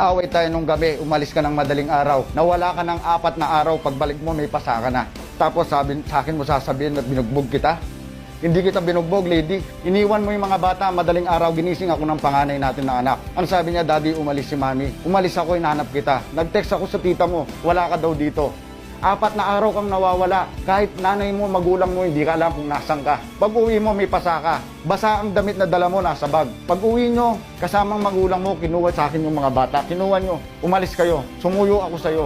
Away tayo nung gabi, umalis ka ng madaling araw. Nawala ka ng 4 na araw, pagbalik mo may pasa ka na. Tapos sabi, sa akin mo sasabihin na binugbog kita? Hindi kita binugbog, lady. Iniwan mo yung mga bata, madaling araw, ginising ako ng panganay natin na anak. Ang sabi niya, daddy, umalis si mami. Umalis ako, hinahanap kita. Nag-text ako sa tita mo, wala ka daw dito. 4 na araw kang nawawala. Kahit nanay mo, magulang mo, hindi ka alam kung nasan ka. Pag uwi mo, may pasa ka. Basa ang damit na dala mo, nasa bag. Pag uwi nyo, kasamang magulang mo, kinuha sa akin yung mga bata. Kinuha nyo, umalis kayo. Sumuyo ako sa'yo.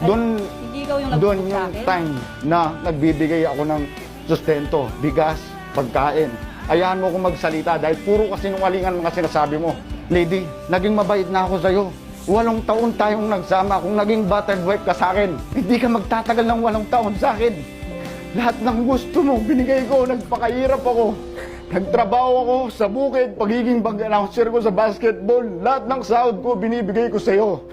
Doon, Hindi ikaw yung doon nagbubugbog sa yung akin? time na nagbibigay ako ng sustento, bigas, pagkain. Ayahan mo kong magsalita dahil puro kasinungalingan mga sinasabi mo. Lady, naging mabait na ako sa'yo. 8 taon tayong nagsama. Kung naging battered wife ka sa akin, hindi ka magtatagal ng 8 taon sa akin. Lahat ng gusto mo, binigay ko, nagpakahirap ako. Nagtrabaho ako sa bukid, pagiging bag announcer ko sa basketball. Lahat ng sahod ko, binibigay ko sa'yo.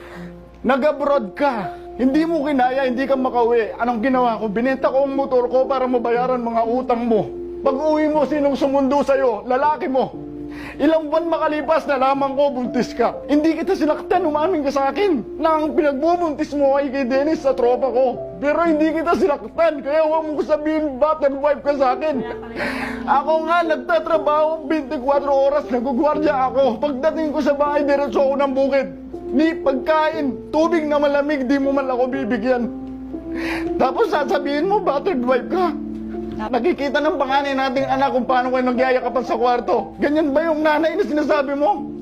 Nag-abroad ka. Hindi mo kinaya, hindi ka makauwi. Anong ginawa ko? Binenta ko ang motor ko para mabayaran mga utang mo. Pag uwi mo, sinong sumundo sa'yo? Lalaki mo. Ilang buwan makalipas, nalaman ko, buntis ka. Hindi kita sinaktan, umamin ka sa akin na ang pinagbubuntis mo ay kay Dennis sa tropa ko. Pero hindi kita sinaktan, kaya huwag mo sabihin battered wife ka sa akin. Ako nga, nagtatrabaho 24 oras, nagugwardya ako. Pagdating ko sa bahay, diretso ako ng bukid. Ni pagkain, tubig na malamig, di mo man ako bibigyan. Tapos sasabihin mo, battered wife ka. Nakikita ng panganay nating anak kung paano kayo nagyayakapan sa kwarto. Ganyan ba yung nanay na sinasabi mo?